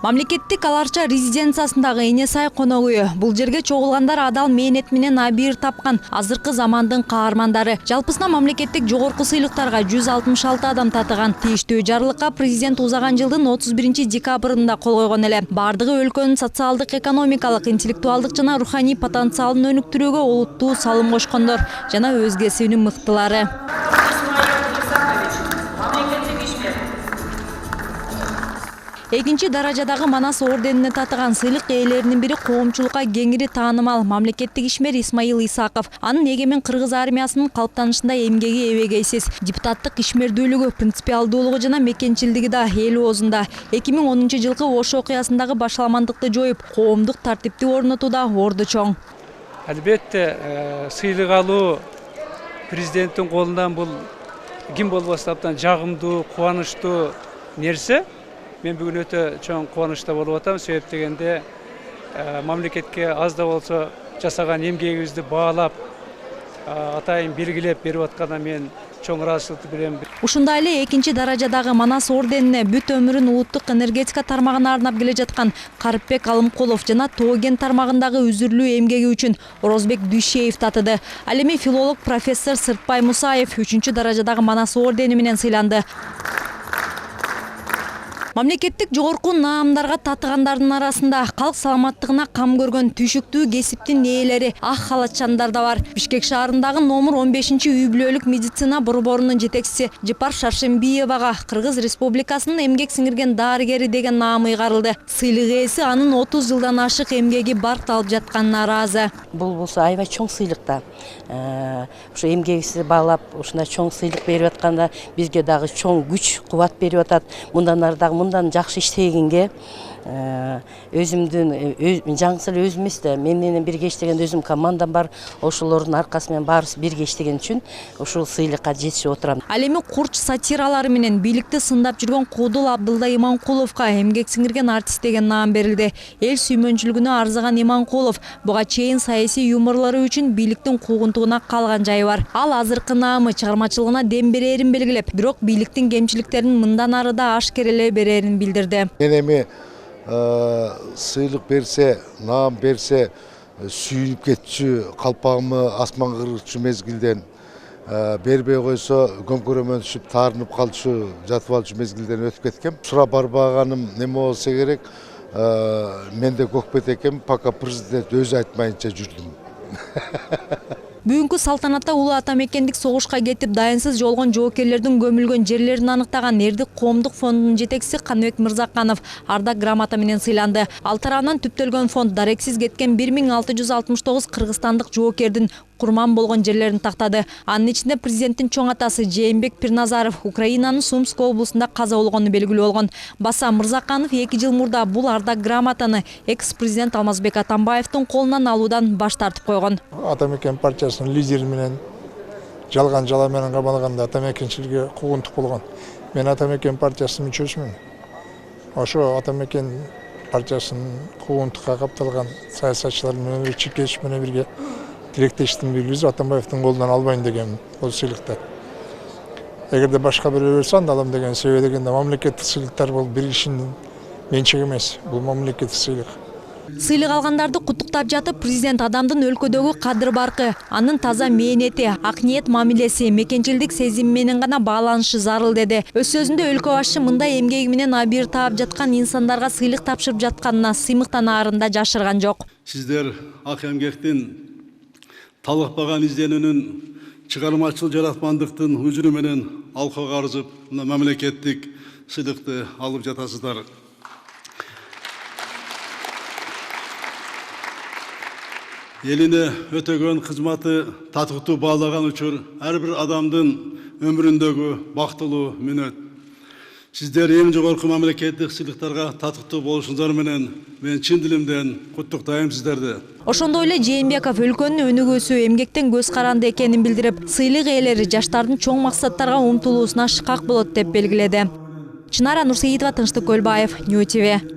Мамлекеттик Аларча резиденциясындагы Эне сай конок үйү. Бул жерге чогулгандар адал мээнет менен абийир тапкан азыркы замандын каармандары. Жалпысына мамлекеттик жогорку сыйлыктарга 166 адам татыган. Тийиштүү жарлыкка президент узаган жылдын 31-декабрында кол койгон эле. Бардыгы өлкөнүн социалдык, экономикалык, интеллектуалдык жана руханий потенциалын өнүктүрүүгө олуттуу салым кошкондор жана өзгесинин мыктылары. Экинчи даражадагы Манас орденине татыган сыйлык ээлеринин бири коомчулукка кеңири таанымал мамлекеттик ишмер Исмаил Исаков. Анын эгемен кыргыз армиясынын калыптанышында эмгеги эбегейсиз. Депутаттык ишмердүүлүгү, принципиалдуулугу жана мекенчилдиги да эл оозунда. 2010 жылкы Ош окуясындагы башаламандыкты жоюп, коомдук тартипти орнотууда орду чоң. Албетте, сыйлык алуу президенттин колунан бул ким болбосун абдан жагымдуу, кубанычтуу нерсе. Мен бүгүн өтө чоң кубанычта болуп атам. Себеп дегенде мамлекетке аз да болсо жасаган эмгегибизди баалап, атайын белгилеп берип атканына мен чоң ыраазычылыкты билдирем. Ушундай эле экинчи даражадагы Манас орденине бүт өмүрүн улуттук энергетика тармагына арнап келе жаткан Карыпбек Алымкулов жана Тоо-кен тармагындагы үзүрлүү эмгеги үчүн Орозбек Дүйшеев татыды. Ал эми филолог профессор Сыртбай Мусаев 3 даражадагы Манас ордени менен сыйланды. Мамлекеттик жогорку наамдарга татыгандардын арасында калк саламаттыгына кам көргөн түйшүктүү кесиптин ээлери, ак халатчандар да бар. Бишкек шаарындагы номер 15-үй бүлөлүк медицина борборунун жетекчиси Жыпар Шаршембиевага Кыргыз Республикасынын эмгек сиңирген дарыгери деген наамы ыйгарылды. Сыйлык ээси анын 30 жылдан ашык эмгеги баркталып жатканына ыраазы. Бул болсо аябай чоң сыйлык да. Ушу эмгегиси баалап, ушундай чоң сыйлык берип атканда бизге дагы чоң күч, кубат берип атат. Мындан ары дагы мындан жакшы иштегенге өзүмдүн жаңсы эле өзүм эмес да, мен менен бирге иштеген өзүм командам бар. Ошолордун аркасы менен баарыбыз бирге иштеген үчүн ушул сыйлыкка жетишип отурам. Ал эми курч сатиралары менен бийликти сындап жүргөн Кудул Абдылда Иманкуловго эмгек сиңирген артист деген наам берилди. Эл сүймөнчүлүгүнө арзыган Иманкулов буга чейин саясий юморлору үчүн бийликтин куугунтугуна калган жайы бар. Ал азыркы наамы чыгармачылыгына дем берерин белгилеп, бирок бийликтин кемчиликтерин мындан ары да ашкерелей берерин билдирди. Мен эми сыйлык берсе, наам берсе, сүйүнүп кетчү, калпагымы асманга кыргычу мезгилден бербей койсо көмкөрөмөн түшүп таарынып калчу, жатып алчу мезгилден өтүп кеткем. Сурап барбаганым неме болсо керек, менде көкпет экен, пока президент өзү айтмайынча жүрдүм. Бүгүнкү салтанатта улуу ата мекендик согушка кетип дайынсыз жолгон жоокерлердин көмүлгөн жерлерин аныктаган Эрдик коомдук фондунун жетекчиси Каныбек Мырзаканов ардак грамота менен сыйланды. Ал тарабынан түптөлгөн фонд дарексиз кеткен 1669 кыргызстандык жоокердин курман болгон жерлерин тактады. Анын ичинде президенттин чоң атасы Жээнбек Пирназаров Украинанын Сумск облусунда каза болгону белгилүү болгон. Баса Мырзаканов 2 жыл мурда бул ардак грамотаны экс-президент Алмазбек Атамбаевдин колунан алуудан баш тартып койгон. Ата мекен партиясынын лидери менен жалган жала менен камалганда ата мекенчиликке куугунтук болгон. Мен ата мекен партиясынын мүчөсүмүн. Ошо ата мекен партиясынын куугунтукка капталган саясатчылар менен чиркеш менен бирге тилектештин билбиз, Атамбаевдин колунан албайын деген бул сыйлыкты. Эгерде башка бирөө берсе анда алам деген себеби дегенде мамлекеттик сыйлыктар бул бир кишинин менчиги эмес, бул мамлекеттик сыйлык. Сыйлык алгандарды куттуктап жатып, президент адамдын өлкөдөгү кадыр баркы, анын таза мээнети, ак ниет мамилеси, мекенчилдик сезими менен гана бааланышы зарыл деди. Өз сөзүндө өлкө башчы мындай эмгеги менен абийир таап жаткан инсандарга сыйлык тапшырып жатканына сыймыктанаарын да жашырган жок. Сиздер ак эмгектин талыкпаган изденүүнүн, чыгармачыл жараткандыктын үзүрү менен алкага арзып, мамлекеттик сыйлыкты алып жатасыздар. Элине өтөгөн кызматы татыктуу баалаган үчүн ар бир адамдын өмүрүндөгү бактылуу мүнөт. Сиздер эң жогорку мамлекеттик сыйлыктарга татыктуу болушуңуздар менен мен чын дилимден куттуктайм сиздерди. Ошондой эле Жээнбеков өлкөнүн өнүгүүсү эмгектен көз каранды экенин билдирип, сыйлык ээлери жаштардын чоң максаттарга умтулуусуна шыкак болот деп белгиледи. Чынара Нурсеитова, Тынчтык Көлбаев, Нью ТВ.